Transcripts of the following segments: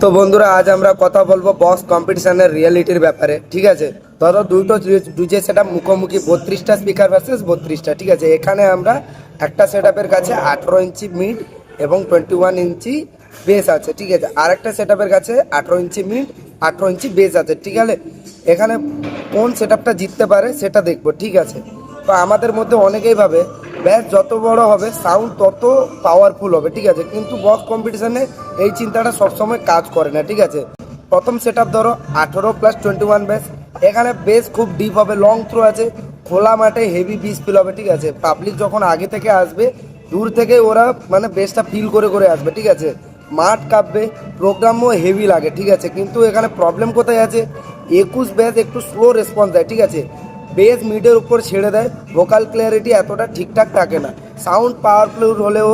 তো বন্ধুরা আজ আমরা কথা বলবো বক্স কম্পিটিশনের রিয়েলিটির ব্যাপারে। ঠিক আছে, ধরো দুটো ডিজে সেট আপ মুখোমুখি 32টা স্পিকার ভার্সেস 32টা। ঠিক আছে, এখানে আমরা একটা সেট আপের কাছে 18 ইঞ্চি মিড এবং 21 ইঞ্চি বেস আছে। ঠিক আছে, আর একটা সেট আপের কাছে 18 ইঞ্চি মিড 18 ইঞ্চি বেস আছে। ঠিক আছে, এখানে কোন সেট আপটা জিততে পারে সেটা দেখবো। ঠিক আছে, তো আমাদের মধ্যে অনেকেই ভাবে ব্যাস যত বড় হবে সাউন্ড তত পাওয়ারফুল হবে। ঠিক আছে, কিন্তু বক্স কম্পিটিশনে এই চিন্তাটা সবসময় কাজ করে না। ঠিক আছে, প্রথম সেট আপ ধরো 18 প্লাস 21 বেস, এখানে বেস খুব ডিপ হবে, লং থ্রো আছে, খোলা মাঠে হেভি বিস ফিল হবে। ঠিক আছে, পাবলিক যখন আগে থেকে আসবে দূর থেকে ওরা মানে বেসটা ফিল করে করে আসবে। ঠিক আছে, মাঠ কাঁপবে, প্রোগ্রামও হেভি লাগে। ঠিক আছে, কিন্তু এখানে প্রবলেম কোথায় আছে, 21 বেস একটু স্লো রেসপন্স দেয়। ঠিক আছে, বেস মিডের উপর ছেড়ে দেয়, ভোকাল ক্লিয়ারিটি এতটা ঠিকঠাক থাকে না, সাউন্ড পাওয়ারফুল হলেও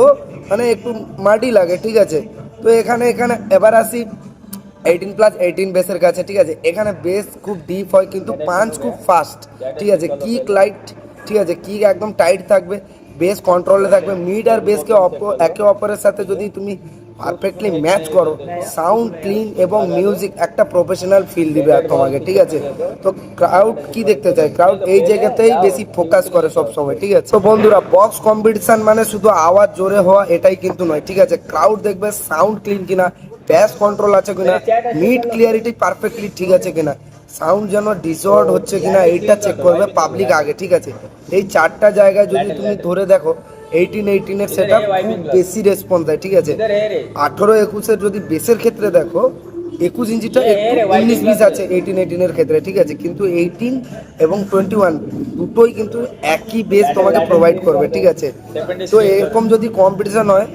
মানে একটু মাটি লাগে। ঠিক আছে, তো এখানে এবার আসি 18+18 বেসের কাছে। ঠিক আছে, এখানে বেস খুব ডিপ হয় কিন্তু পাঞ্চ খুব ফাস্ট। ঠিক আছে, কিক লাইট, ঠিক আছে, কিক একদম টাইট থাকবে, বেস কন্ট্রোলে থাকবে। মিড আর বেসকে একে অপরের সাথে যদি তুমি পারফেক্টলি ম্যাচ করো, সাউন্ড ক্লিন এবং মিউজিক একটা প্রফেশনাল ফিল দিবে আর তোমাকে। ঠিক আছে, তো ক্রাউড কি দেখতে চায়, ক্রাউড এই জায়গাতেই বেশি ফোকাস করে সব সময়। ঠিক আছে, তো বন্ধুরা বক্স কম্পিটিশন মানে শুধু আওয়াজ জোরে হওয়া এটাই কিন্তু নয়। ঠিক আছে, ক্রাউড দেখবে সাউন্ড ক্লিন কিনা, ব্যাস কন্ট্রোল আছে কিনা, মিড ক্লিয়ারিটি পারফেক্টলি ঠিক আছে কিনা, সাউন্ড যেন ডিসঅর্ড হচ্ছে কিনা এইটা চেক করবে পাবলিক আগে। ঠিক আছে, এই চারটা জায়গায় যদি তুমি ধরে দেখো 18-18 সেট আপ খুব বেশি রেসপন্স দেয়। ঠিক আছে, 18-21 যদি বেসের ক্ষেত্রে দেখো 21 ইঞ্চিটা একটু 19-20 আছে 18-18 ক্ষেত্রে। ঠিক আছে, কিন্তু 18 এবং 21 দুটোই কিন্তু একই বেস তোমাকে প্রোভাইড করবে। ঠিক আছে, তো এরকম যদি কম্পিটিশন হয়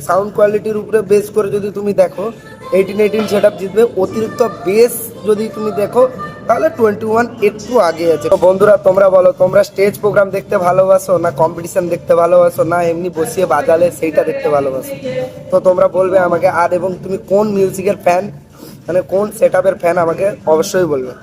সাউন্ড কোয়ালিটির উপরে বেস করে যদি তুমি দেখো 18-18 সেট আপ জিতবে। অতিরিক্ত বেস যদি তুমি দেখো তাহলে 21 একটু আগে আছে। তো বন্ধুরা তোমরা বলো, তোমরা স্টেজ প্রোগ্রাম দেখতে ভালোবাসো না কম্পিটিশন দেখতে ভালোবাসো, না এমনি বসিয়ে বাজালে সেইটা দেখতে ভালোবাসো? তো তোমরা বলবে আমাকে। আর এবং তুমি কোন মিউজিকের ফ্যান, মানে কোন সেট আপের ফ্যান আমাকে অবশ্যই বলবে।